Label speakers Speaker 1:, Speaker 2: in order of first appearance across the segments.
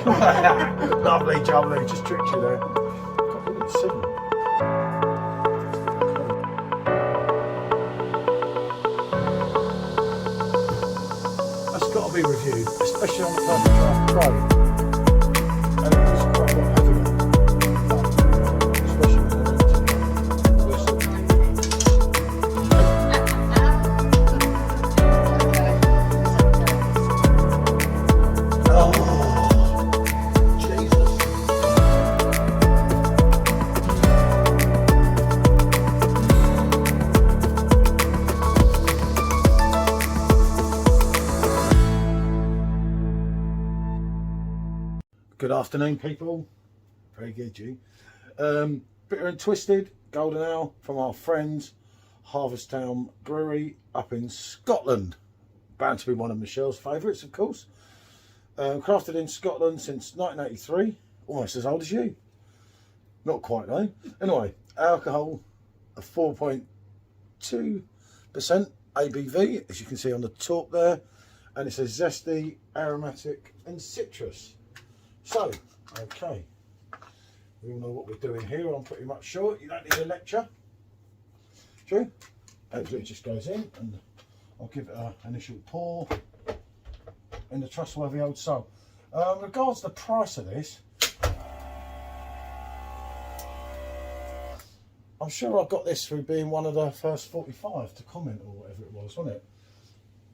Speaker 1: Lovely jubbly, just tricked you there. God, look at the signal. That's got to be reviewed, especially on the first draft pro. And it was quite a lot heavier. Especially when Good afternoon, people. Very good, you. Bitter and Twisted Golden Ale from our friends Harviestoun Brewery up in Scotland. Bound to be one of Michelle's favourites, of course. Crafted in Scotland since 1983. Almost as old as you. Not quite, though. Anyway, alcohol of 4.2% ABV, as you can see on the top there. And it's a zesty, aromatic and citrus. So, okay, we all know what we're doing here, I'm pretty much sure. You don't need a lecture. True? Hopefully it just goes in, and I'll give it an initial pour in the trustworthy old soul. Regards to the price of this, I'm sure I got this through being one of the first 45 to comment or whatever it was, wasn't it?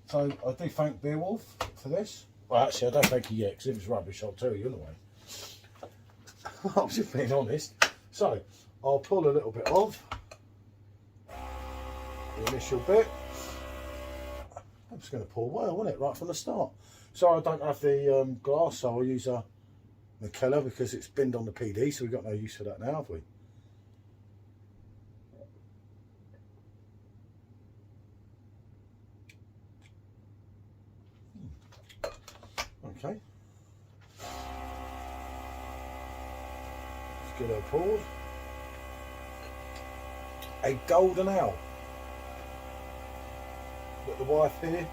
Speaker 1: So I do thank Beowulf for this. Well, actually, I don't thank you yet, because if it's rubbish, I'll tell you anyway. I'm just being honest. So, I'll pull a little bit of the initial bit. I'm just going to pour well, won't it, right from the start. So I don't have the glass, so I'll use a McKellar because it's binned on the PD, so we've got no use for that now, have we? Okay. Let's get her poured. A golden ale. Got the wife here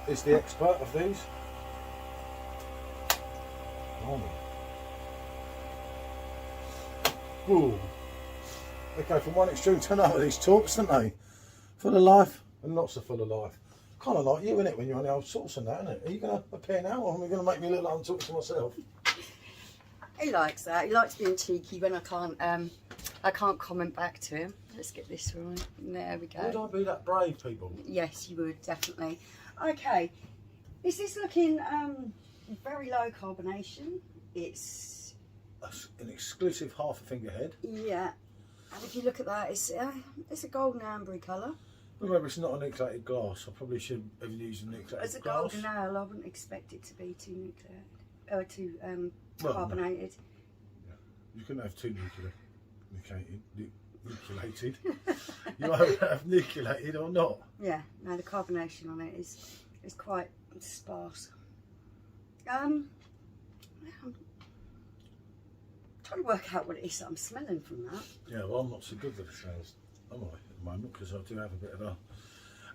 Speaker 1: is the expert of these. Oh. Ooh. They go from one extreme to another, these Torps, don't they? Full of life and not so full of life. Kind of like you, innit, when you're on the old sauce and that, innit? Are you going to appear now, or are you going to make me look like I'm talking to myself?
Speaker 2: He likes that. He likes being cheeky when I can't comment back to him. Let's get this right. There we go.
Speaker 1: Would I be that brave, people?
Speaker 2: Yes, you would, definitely. Okay, this is looking very low carbonation. It's
Speaker 1: an exclusive half a finger head.
Speaker 2: Yeah, and if you look at that, it's a golden ambery colour.
Speaker 1: Remember, it's not a nucleated glass. I probably should have used a nucleated glass.
Speaker 2: As a golden ale, I wouldn't expect it to be too nucleated, or too carbonated.
Speaker 1: Yeah. You couldn't have too nucleated. You either have nucleated or not.
Speaker 2: Yeah, no, the carbonation on it is quite sparse. I'm trying to work out what it is that I'm smelling from that.
Speaker 1: Yeah, well, I'm not so good with the smells, am I, at the moment, because I do have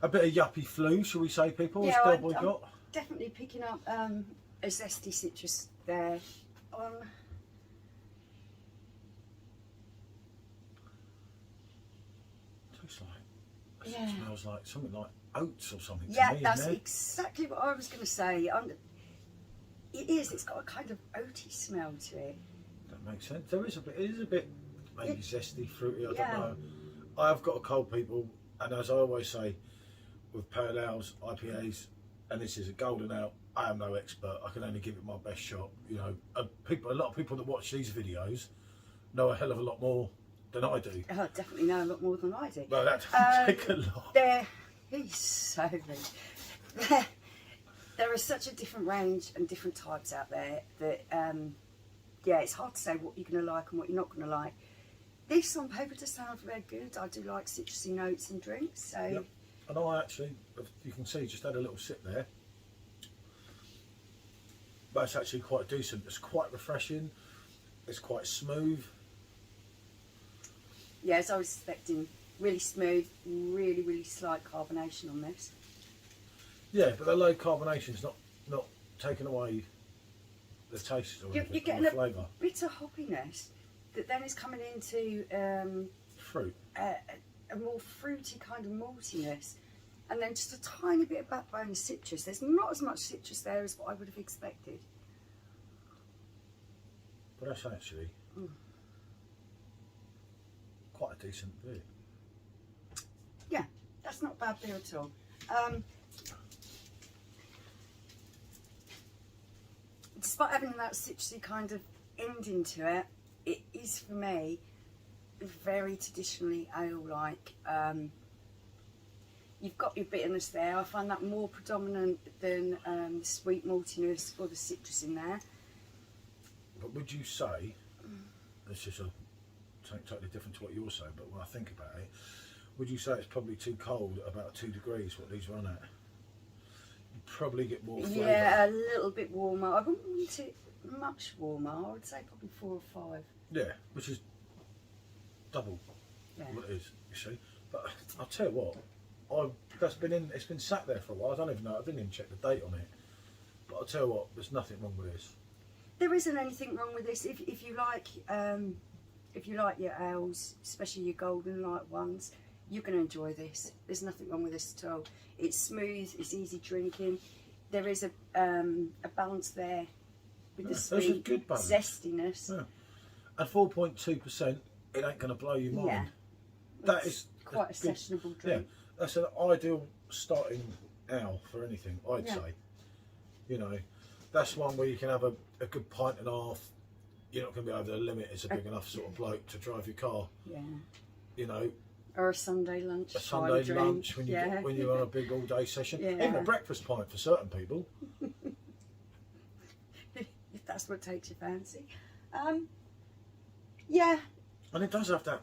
Speaker 1: a bit of yuppie flu, shall we say, people?
Speaker 2: Yeah,
Speaker 1: I'm
Speaker 2: definitely picking up a zesty citrus there.
Speaker 1: It smells like something like oats or something.
Speaker 2: Yeah,
Speaker 1: to me,
Speaker 2: that's exactly what I was going to say. It's got a kind of oaty smell to it.
Speaker 1: That makes sense. It is a bit maybe zesty, fruity, I don't know. I have got a cold, people, and as I always say, with pale ales, IPAs, and this is a golden ale, I am no expert. I can only give it my best shot. You know, a lot of people that watch these videos know a hell of a lot more than I do.
Speaker 2: I definitely know a lot more than I do.
Speaker 1: No, that doesn't take a lot.
Speaker 2: He's so big. There is such a different range and different types out there that, yeah, it's hard to say what you're going to like and what you're not going to like. This on paper does sound very good. I do like citrusy notes in drinks. So.
Speaker 1: Yep. And I actually, you can see, just had a little sip there. But it's actually quite decent. It's quite refreshing. It's quite smooth.
Speaker 2: Yeah, as I was expecting, really smooth, really, really slight carbonation on this.
Speaker 1: Yeah, but the low carbonation is not taken away the taste or
Speaker 2: You're
Speaker 1: anything,
Speaker 2: getting
Speaker 1: the
Speaker 2: a
Speaker 1: flavour.
Speaker 2: bit of hoppiness that then is coming into
Speaker 1: Fruit.
Speaker 2: a more fruity kind of maltiness, and then just a tiny bit of backbone of citrus. There's not as much citrus there as what I would have expected.
Speaker 1: But that's actually quite a decent beer.
Speaker 2: Yeah, that's not bad beer at all. Despite having that citrusy kind of ending to it, it is for me very traditionally ale-like. You've got your bitterness there. I find that more predominant than the sweet maltiness or the citrus in there.
Speaker 1: But would you say, it's just something totally different to what you're saying, but when I think about it, would you say it's probably too cold, about 2 degrees, what these run at? You probably get more flavour.
Speaker 2: Yeah, a little bit warmer. I wouldn't want it much warmer. I would say probably 4 or 5.
Speaker 1: Yeah, which is double what it is, you see. But I'll tell you what, it's been sat there for a while. I don't even know, I didn't even check the date on it. But I'll tell you what, there's nothing wrong with this.
Speaker 2: There isn't anything wrong with this. If you like your ales, especially your golden light ones, you're going to enjoy this. There's nothing wrong with this at all. It's smooth, it's easy drinking. There is a balance there with the sweet
Speaker 1: good balance.
Speaker 2: zestiness.
Speaker 1: Yeah. At 4.2%, it ain't going to blow your mind.
Speaker 2: Yeah,
Speaker 1: That is
Speaker 2: quite a sessionable drink.
Speaker 1: Yeah, that's an ideal starting ale for anything, I'd say. You know, that's one where you can have a good pint and a half. You're not going to be over the limit as a big enough sort of bloke to drive your car.
Speaker 2: Yeah.
Speaker 1: You know.
Speaker 2: Or a Sunday lunch.
Speaker 1: A Sunday lunch when you're on a big all day session.
Speaker 2: Yeah.
Speaker 1: Even a breakfast pint for certain people.
Speaker 2: If that's what takes your fancy. Yeah.
Speaker 1: And it does have that.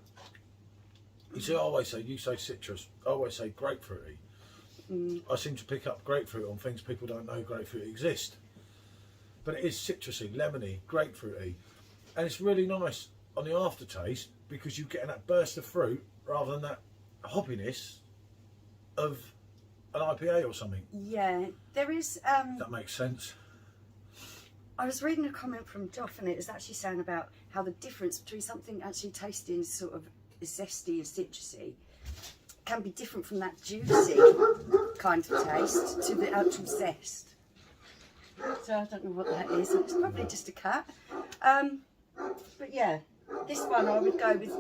Speaker 1: You see, you say citrus, I always say grapefruity. I seem to pick up grapefruit on things people don't know grapefruit exist. But it is citrusy, lemony, grapefruity. And it's really nice on the aftertaste because you're getting that burst of fruit rather than that hoppiness of an IPA or something.
Speaker 2: Yeah, there is.
Speaker 1: That makes sense.
Speaker 2: I was reading a comment from Joff, and it was actually saying about how the difference between something actually tasting sort of zesty and citrusy can be different from that juicy kind of taste to the actual zest. So I don't know what that is. It's probably just a cat. But yeah, this one I would go with.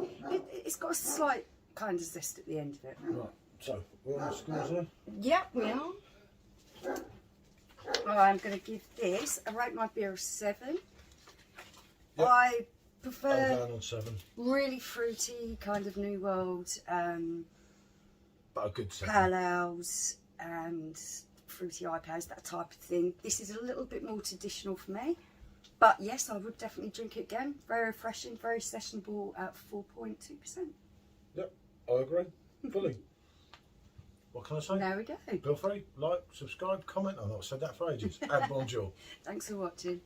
Speaker 2: It's got a slight kind of zest at the end of it.
Speaker 1: Right. So we're on the scores there.
Speaker 2: Yeah, we are. I'm going to give this. I rate my beer a 7.
Speaker 1: Yep.
Speaker 2: I
Speaker 1: I'm
Speaker 2: prefer
Speaker 1: down on 7.
Speaker 2: really fruity kind of New World
Speaker 1: But a good 7.
Speaker 2: pale ales and fruity IPAs, that type of thing. This is a little bit more traditional for me, but yes, I would definitely drink it again. Very refreshing, very sessionable at 4.2%.
Speaker 1: Yep, I agree fully. What can I say?
Speaker 2: There we go.
Speaker 1: Feel free, like, subscribe, comment. I've not said that for ages. And bonjour.
Speaker 2: Thanks for watching.